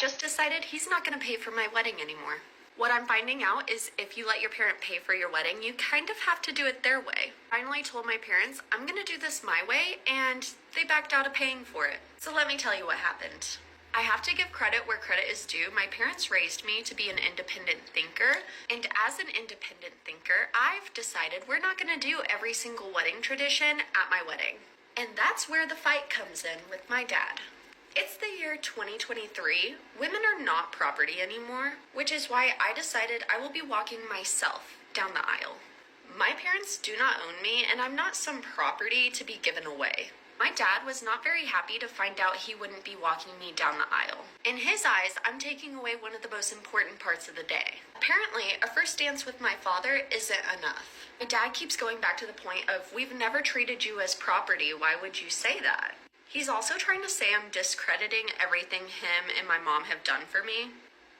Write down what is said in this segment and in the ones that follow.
just decided he's not going to pay for my wedding anymore. What I'm finding out is if you let your parent pay for your wedding, you kind of have to do it their way. Finally told my parents, I'm going to do this my way, and they backed out of paying for it. So let me tell you what happened. I have to give credit where credit is due. My parents raised me to be an independent thinker, and as an independent thinker, I've decided we're not going to do every single wedding tradition at my wedding. And that's where the fight comes in with my dad. It's the year 2023. Women are not property anymore, which is why I decided I will be walking myself down the aisle. My parents do not own me, and I'm not some property to be given away. My dad was not very happy to find out he wouldn't be walking me down the aisle. In his eyes, I'm taking away one of the most important parts of the day. Apparently, a first dance with my father isn't enough. My dad keeps going back to the point of, we've never treated you as property, why would you say that? He's also trying to say I'm discrediting everything him and my mom have done for me,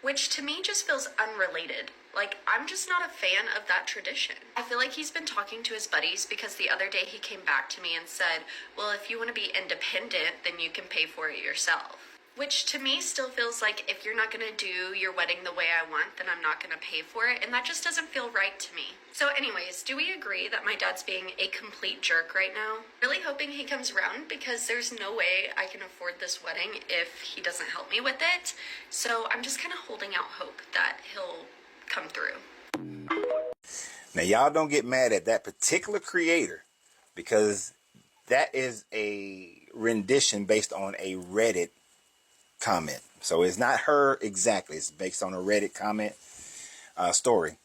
which to me just feels unrelated. Like, I'm just not a fan of that tradition. I feel like he's been talking to his buddies because the other day he came back to me and said, well, if you want to be independent, then you can pay for it yourself. Which to me still feels like if you're not going to do your wedding the way I want, then I'm not going to pay for it, and that just doesn't feel right to me. So anyways, do we agree that my dad's being a complete jerk right now? Really hoping he comes around because there's no way I can afford this wedding if he doesn't help me with it. So I'm just kind of holding out hope that he'll come through. Now y'all don't get mad at that particular creator because that is a rendition based on a Reddit comment. So it's not her exactly. It's based on a Reddit comment story.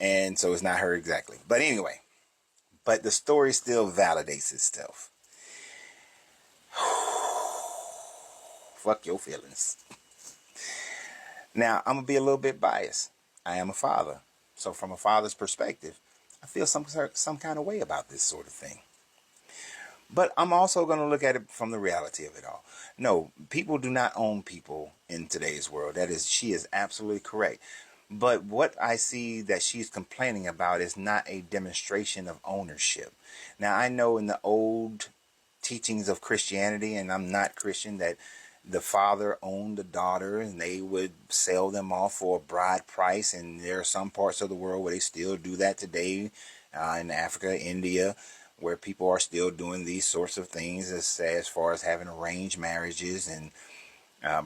And so it's not her exactly. But anyway, but the story still validates itself. Fuck your feelings. Now, I'm going to be a little bit biased. I am a father. So from a father's perspective, I feel some kind of way about this sort of thing. But I'm also going to look at it from the reality of it all. No, people do not own people in today's world. She is absolutely correct. But what I see that she's complaining about is not a demonstration of ownership. Now, I know in the old teachings of Christianity, and I'm not Christian, that the father owned the daughter and they would sell them off for a bride price. And there are some parts of the world where they still do that today, in Africa, India, where people are still doing these sorts of things as far as having arranged marriages and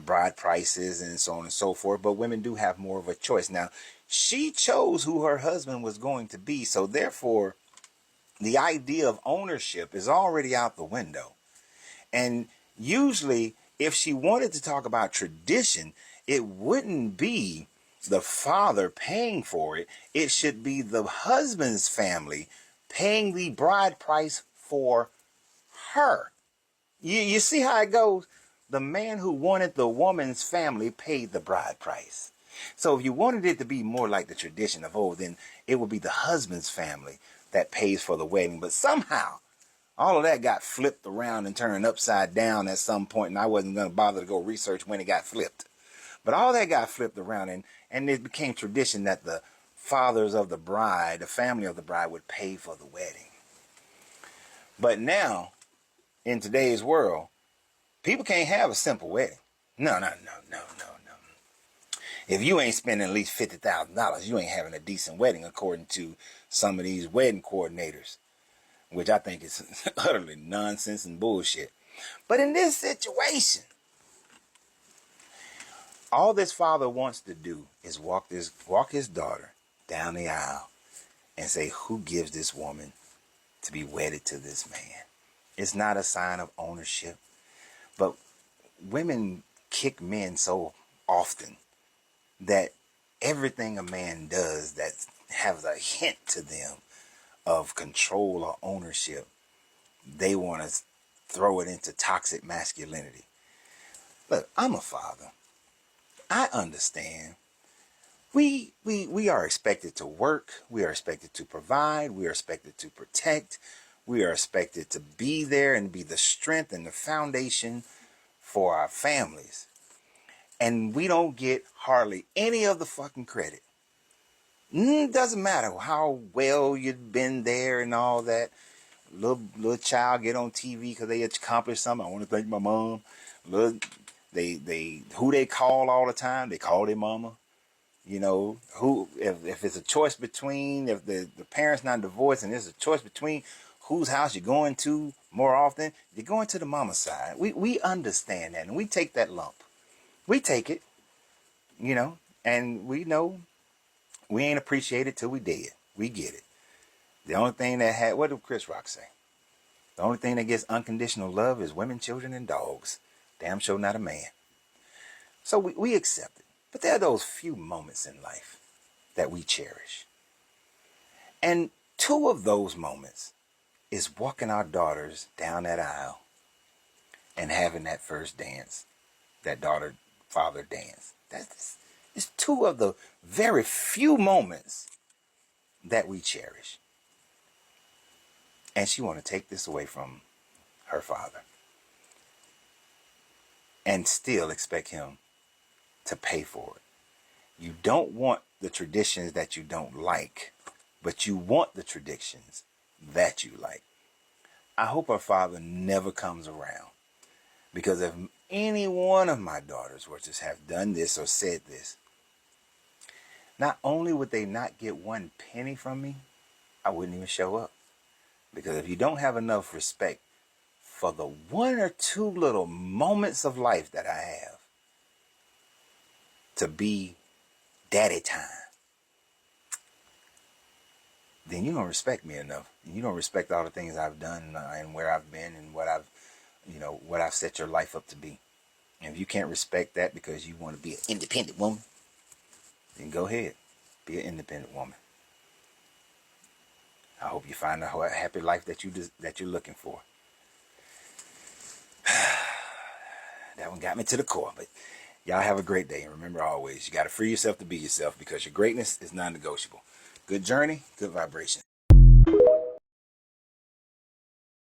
bride prices and so on and so forth. But women do have more of a choice. Now, she chose who her husband was going to be. So therefore, the idea of ownership is already out the window. And usually, if she wanted to talk about tradition, it wouldn't be the father paying for it. It should be the husband's family paying the bride price for her. You see how it goes? The man who wanted the woman's family paid the bride price. So if you wanted it to be more like the tradition of old, then it would be the husband's family that pays for the wedding. But somehow, all of that got flipped around and turned upside down at some point, and I wasn't going to bother to go research when it got flipped. But all that got flipped around, and it became tradition that the fathers of the bride, the family of the bride, would pay for the wedding. But now, in today's world, people can't have a simple wedding. No. If you ain't spending at least $50,000, you ain't having a decent wedding, according to some of these wedding coordinators, which I think is utterly nonsense and bullshit. But in this situation, all this father wants to do is walk his daughter down the aisle and say, who gives this woman to be wedded to this man? It's not a sign of ownership. But women kick men so often that everything a man does that has a hint to them of control or ownership, they want to throw it into toxic masculinity. Look, I'm a father. I understand. We are expected to work. We are expected to provide. We are expected to protect. We are expected to be there and be the strength and the foundation for our families. And we don't get hardly any of the fucking credit. Doesn't matter how well you've been there and all that. Little child get on TV because they accomplished something. I want to thank my mom. Little They who they call all the time. They call their mama. You know, who if it's a choice between, if the parents not divorced and there's a choice between whose house you're going to more often, you're going to the mama side. We understand that, and we take that lump. We take it, you know, and we know we ain't appreciated till we dead. We get it. The only thing that had, what did Chris Rock say? The only thing that gets unconditional love is women, children, and dogs. Damn sure not a man. So we accept it. But there are those few moments in life that we cherish. And two of those moments is walking our daughters down that aisle and having that first dance, that daughter-father dance. It's two of the very few moments that we cherish. And she want to take this away from her father and still expect him to pay for it. You don't want the traditions that you don't like, but you want the traditions that you like. I hope her father never comes around, because if any one of my daughters were to have done this or said this, not only would they not get one penny from me, I wouldn't even show up. Because if you don't have enough respect for the one or two little moments of life that I have to be daddy time, then you don't respect me enough. And you don't respect all the things I've done and where I've been and what I've set your life up to be. And if you can't respect that because you want to be an independent woman, then go ahead, be an independent woman. I hope you find a happy life that you're looking for. That one got me to the core, but y'all have a great day. And remember always, you got to free yourself to be yourself, because your greatness is non-negotiable. Good journey, good vibration.